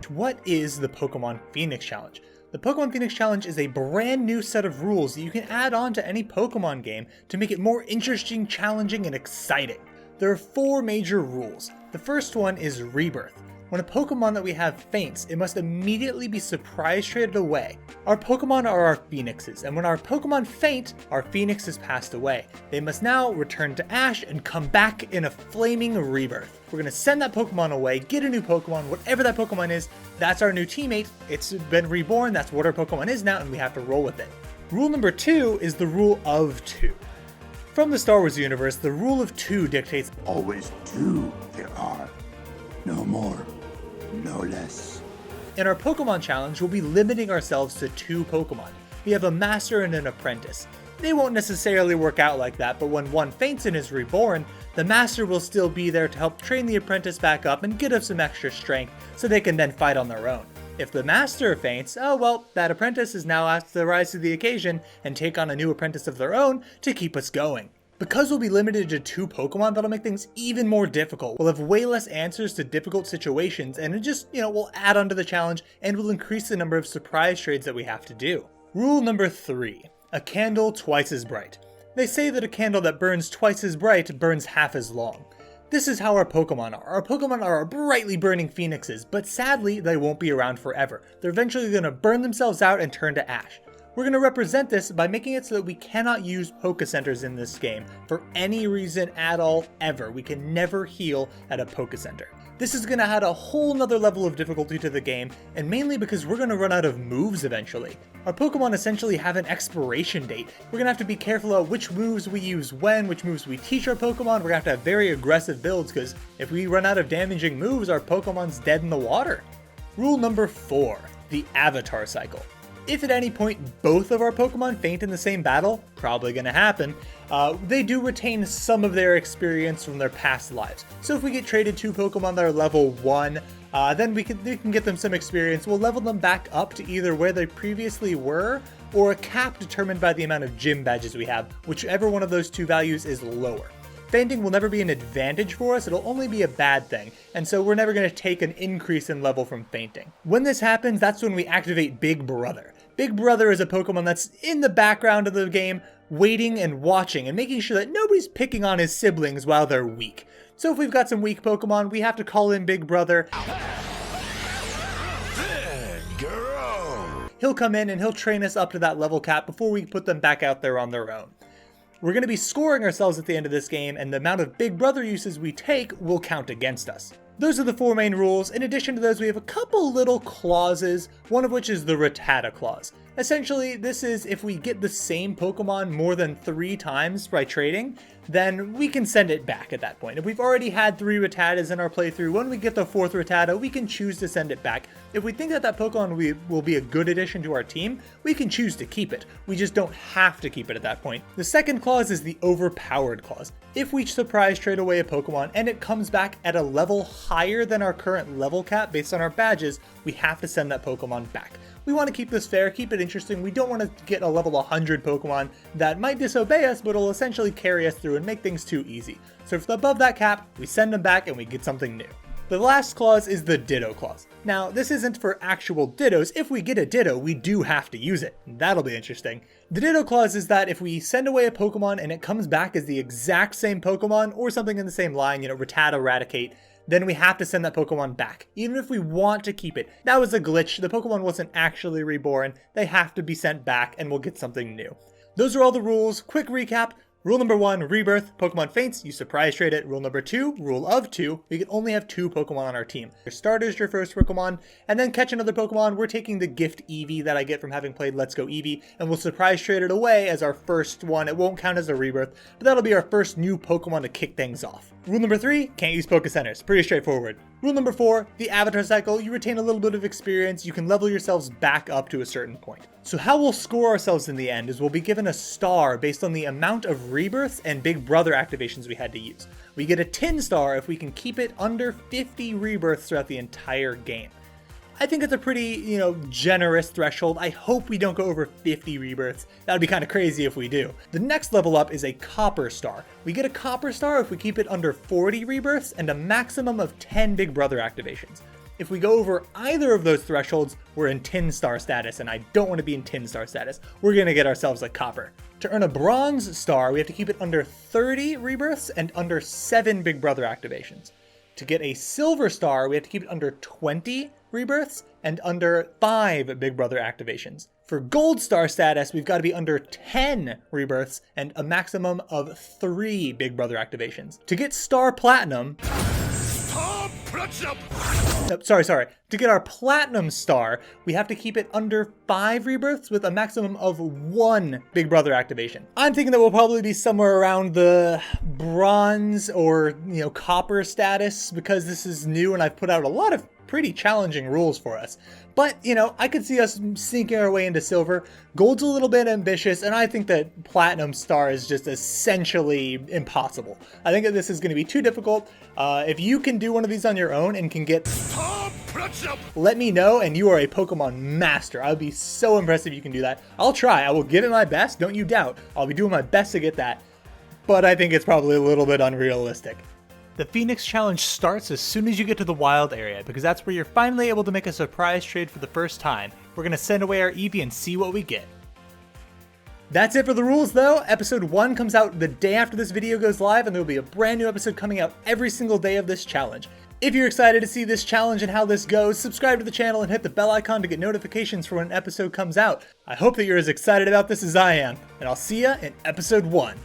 What is the Pokemon Phoenix Challenge? The Pokemon Phoenix Challenge is a brand new set of rules that you can add on to any Pokemon game to make it more interesting, challenging, and exciting. There are 4 major rules. The first one is Rebirth. When a Pokemon that we have faints, it must immediately be surprise traded away. Our Pokemon are our Phoenixes, and when our Pokemon faint, our Phoenix has passed away. They must now return to Ash and come back in a flaming rebirth. We're going to send that Pokemon away, get a new Pokemon, whatever that Pokemon is, that's our new teammate. It's been reborn, that's what our Pokemon is now, and we have to roll with it. Rule number 2 is the rule of 2. From the Star Wars universe, the rule of 2 dictates always 2 there are. No more, no less. In our Pokemon Challenge, we'll be limiting ourselves to 2 Pokemon. We have a Master and an Apprentice. They won't necessarily work out like that, but when one faints and is reborn, the Master will still be there to help train the Apprentice back up and get us some extra strength so they can then fight on their own. If the Master faints, oh well, that Apprentice is now asked to rise to the occasion and take on a new Apprentice of their own to keep us going. Because we'll be limited to 2 Pokemon, that'll make things even more difficult. We'll have way less answers to difficult situations, and it just, will add on to the challenge and will increase the number of surprise trades that we have to do. Rule number 3. A candle twice as bright. They say that a candle that burns twice as bright burns half as long. This is how our Pokemon are. Our Pokemon are our brightly burning Phoenixes, but sadly, they won't be around forever. They're eventually going to burn themselves out and turn to ash. We're going to represent this by making it so that we cannot use Pokecenters in this game for any reason at all, ever. We can never heal at a Pokecenter. This is going to add a whole nother level of difficulty to the game, and mainly because we're going to run out of moves eventually. Our Pokemon essentially have an expiration date. We're going to have to be careful about which moves we use when, which moves we teach our Pokemon. We're going to have to have very aggressive builds, because if we run out of damaging moves, our Pokemon's dead in the water. Rule number 4, the Avatar Cycle. If at any point both of our Pokemon faint in the same battle, probably going to happen, they do retain some of their experience from their past lives. So if we get traded 2 Pokemon that are level 1, then we can get them some experience. We'll level them back up to either where they previously were, or a cap determined by the amount of gym badges we have, whichever one of those 2 values is lower. Fainting will never be an advantage for us, it'll only be a bad thing, and so we're never going to take an increase in level from fainting. When this happens, that's when we activate Big Brother. Big Brother is a Pokemon that's in the background of the game, waiting and watching and making sure that nobody's picking on his siblings while they're weak. So if we've got some weak Pokemon, we have to call in Big Brother. He'll come in and he'll train us up to that level cap before we put them back out there on their own. We're going to be scoring ourselves at the end of this game, and the amount of Big Brother uses we take will count against us. Those are the 4 main rules. In addition to those, we have a couple little clauses, one of which is the Rattata clause. Essentially, this is if we get the same Pokemon more than 3 times by trading, then we can send it back at that point. If we've already had 3 Rattatas in our playthrough, when we get the 4th Rattata, we can choose to send it back. If we think that that Pokemon will be a good addition to our team, we can choose to keep it. We just don't have to keep it at that point. The second clause is the Overpowered clause. If we surprise trade away a Pokemon and it comes back at a level higher than our current level cap based on our badges, we have to send that Pokemon back. We want to keep this fair, keep it interesting. We don't want to get a level 100 Pokemon that might disobey us, but will essentially carry us through and make things too easy. So if they're above that cap, we send them back and we get something new. The last clause is the Ditto clause. Now, this isn't for actual Dittos. If we get a Ditto, we do have to use it. That'll be interesting. The Ditto clause is that if we send away a Pokemon and it comes back as the exact same Pokemon or something in the same line, Rattata, Raticate, then we have to send that Pokemon back, even if we want to keep it. That was a glitch. The Pokemon wasn't actually reborn. They have to be sent back and we'll get something new. Those are all the rules. Quick recap. Rule number 1, Rebirth. Pokemon faints, you surprise trade it. Rule number 2, rule of 2, we can only have 2 Pokemon on our team. Your starter is your first Pokemon, and then catch another Pokemon. We're taking the gift Eevee that I get from having played Let's Go Eevee, and we'll surprise trade it away as our first one. It won't count as a Rebirth, but that'll be our first new Pokemon to kick things off. Rule number 3, can't use Pokecenters. Pretty straightforward. Rule number 4, the Avatar Cycle. You retain a little bit of experience. You can level yourselves back up to a certain point. So how we'll score ourselves in the end is we'll be given a star based on the amount of Rebirths and Big Brother activations we had to use. We get a tin star if we can keep it under 50 Rebirths throughout the entire game. I think it's a pretty, generous threshold. I hope we don't go over 50 rebirths. That would be kind of crazy if we do. The next level up is a copper star. We get a copper star if we keep it under 40 rebirths and a maximum of 10 Big Brother activations. If we go over either of those thresholds, we're in tin star status, and I don't want to be in tin star status. We're going to get ourselves a copper. To earn a bronze star, we have to keep it under 30 rebirths and under 7 Big Brother activations. To get a silver star, we have to keep it under 20 rebirths and under 5 Big Brother activations. For gold star status, we've got to be under 10 rebirths and a maximum of 3 Big Brother activations. To get star platinum... No, sorry. To get our platinum star, we have to keep it under 5 rebirths with a maximum of 1 Big Brother activation. I'm thinking that we'll probably be somewhere around the bronze or, copper status because this is new and I've put out a lot of pretty challenging rules for us. But, I could see us sneaking our way into silver. Gold's a little bit ambitious, and I think that platinum star is just essentially impossible. I think that this is going to be too difficult. If you can do one of these on your own and can get... Let me know, and you are a Pokemon master. I would be so impressed if you can do that. I'll try. I will give it my best. Don't you doubt. I'll be doing my best to get that. But I think it's probably a little bit unrealistic. The Phoenix Challenge starts as soon as you get to the wild area, because that's where you're finally able to make a surprise trade for the first time. We're going to send away our Eevee and see what we get. That's it for the rules though. Episode 1 comes out the day after this video goes live, and there will be a brand new episode coming out every single day of this challenge. If you're excited to see this challenge and how this goes, subscribe to the channel and hit the bell icon to get notifications for when an episode comes out. I hope that you're as excited about this as I am, and I'll see ya in episode 1.